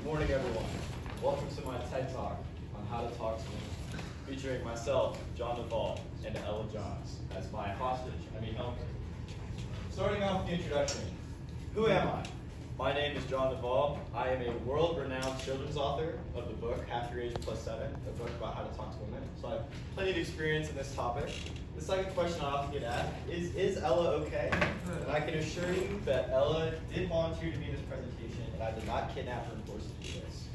morning, everyone. Welcome to my TED Talk on how to talk to women, featuring myself, John Duvall, and Ella Johns as my helper. Starting off with the introduction. Who am I? My name is John Duvall. I am a world-renowned children's author of the book Half Your Age Plus 7, a book about how to talk to women. So I have plenty of experience in this topic. The second question I often get asked is Ella okay? And I can assure you that Ella did volunteer to be in this presentation, and I did not kidnap her and force her to do this.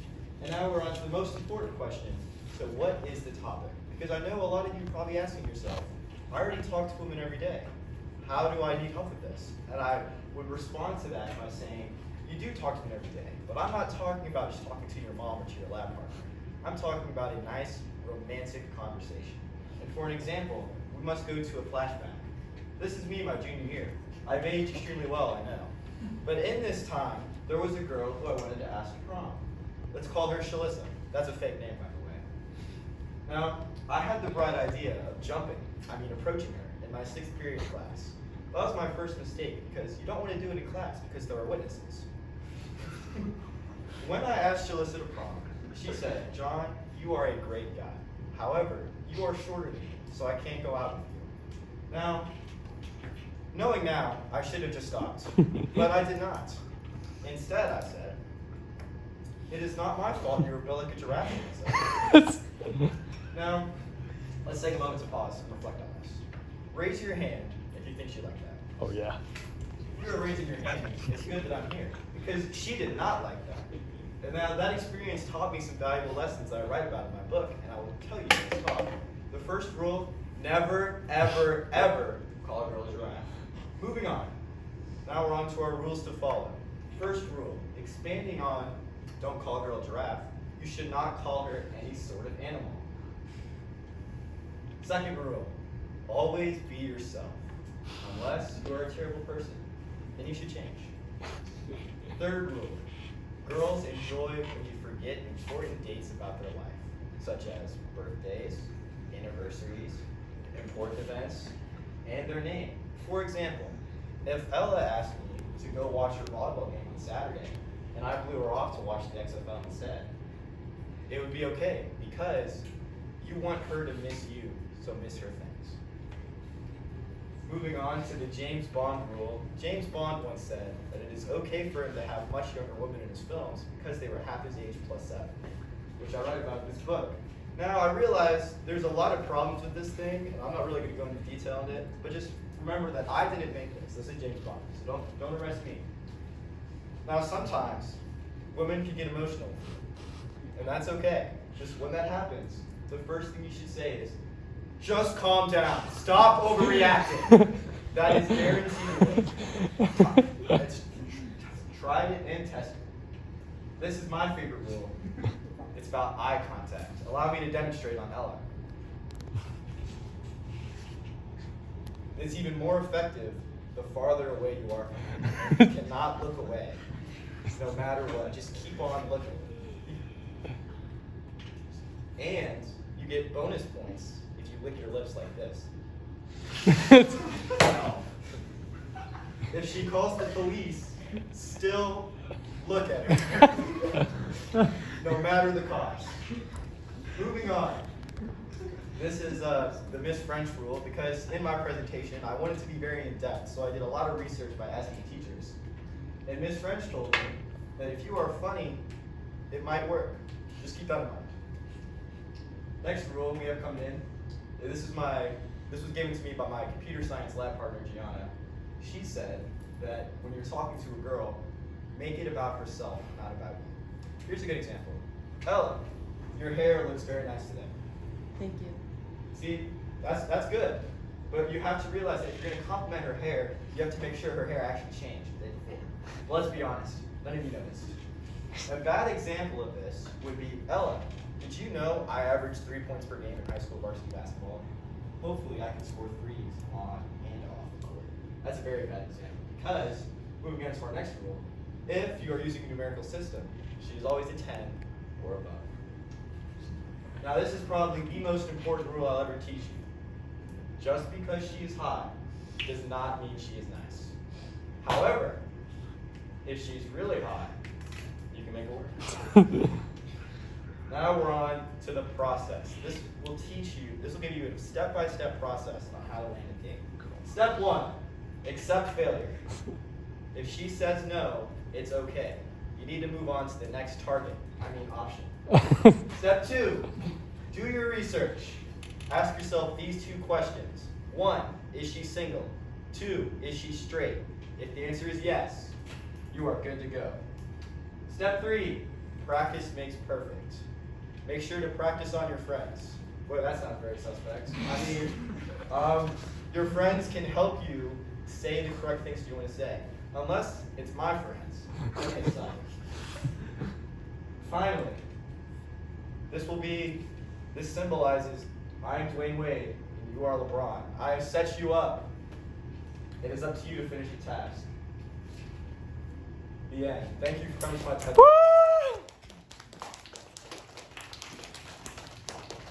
And now we're on to the most important question. So what is the topic? Because I know a lot of you are probably asking yourself, I already talk to women every day. How do I need help with this? And I would respond to that by saying, you do talk to women every day, but I'm not talking about just talking to your mom or to your lab partner. I'm talking about a nice, romantic conversation. And for an example, we must go to a flashback. This is me my junior year. I've aged extremely well, I know. But in this time, there was a girl who I wanted to ask to prom. Let's call her Shalissa. That's a fake name, by the way. Now, I had the bright idea of approaching her in my 6th period class. That was my first mistake, because you don't want to do it in class because there are witnesses. When I asked Shalissa to prom, she said, John, you are a great guy. However, you are shorter than me, so I can't go out with you. Now, knowing now, I should have just stopped, but I did not. Instead, I said, it is not my fault you were built like a giraffe. Now, let's take a moment to pause and reflect on this. Raise your hand if you think she liked that. Oh yeah. If you're raising your hand, it's good that I'm here, because she did not like that. And now that experience taught me some valuable lessons that I write about in my book, and I will tell you in this talk. The first rule, never, ever, ever call a girl a giraffe. Moving on. Now we're on to our rules to follow. First rule, expanding on don't call a girl a giraffe, you should not call her any sort of animal. Second rule, always be yourself. Unless you are a terrible person, then you should change. Third rule, girls enjoy when you forget important dates about their life, such as birthdays, anniversaries, important events, and their name. For example, if Ella asked me to go watch her volleyball game on Saturday, and I blew her off to watch the XFL instead, it would be okay, because you want her to miss you, so miss her things. Moving on to the James Bond rule. James Bond once said that it is okay for him to have much younger women in his films because they were half his age plus 7, which I write about in this book. Now, I realize there's a lot of problems with this thing, and I'm not really going to go into detail on it, but just remember that I didn't make this. This is James Bond, so don't arrest me. Now, sometimes women can get emotional, and that's okay. Just when that happens, the first thing you should say is, just calm down. Stop overreacting. That is guaranteed. It's tried it and tested. This is my favorite rule. It's about eye contact. Allow me to demonstrate on Ella. It's even more effective the farther away you are from her. You cannot look away. No matter what. Just keep on looking. And you get bonus points if you lick your lips like this. Now, if she calls the police, still look at her. No matter the cost. Moving on. This is the Miss French rule, because in my presentation I wanted to be very in-depth, so I did a lot of research by asking teachers. And Miss French told me that if you are funny, it might work. Just keep that in mind. Next rule we have come in. This was given to me by my computer science lab partner, Gianna. She said that when you're talking to a girl, make it about herself, not about you. Here's a good example. Ella, your hair looks very nice today. Thank you. See, that's good. But you have to realize that if you're going to compliment her hair, you have to make sure her hair actually changed the day before. Well, let's be honest. None of you noticed. A bad example of this would be, Ella, did you know I averaged 3 points per game in high school varsity basketball? Hopefully I can score 3s on and off the court. That's a very bad example, because, moving on to our next rule, if you are using a numerical system, she is always a 10 or above. Now this is probably the most important rule I'll ever teach you. Just because she is hot does not mean she is nice. However, if she's really hot, you can can make it work. Now we're on to the process. This will give you a step-by-step process on how to land a king. Step 1, accept failure. If she says no, it's okay. You need to move on to the next option. Step 2, do your research. Ask yourself these 2 questions. 1, is she single? 2, is she straight? If the answer is yes, you are good to go. Step 3, practice makes perfect. Make sure to practice on your friends. Boy, that sounds very suspect. Your friends can help you say the correct things you want to say. Unless it's my friends. Okay, son. Finally, this symbolizes I am Dwayne Wade and you are LeBron. I have set you up. It is up to you to finish the task. The end. Thank you for coming to my TED Talk.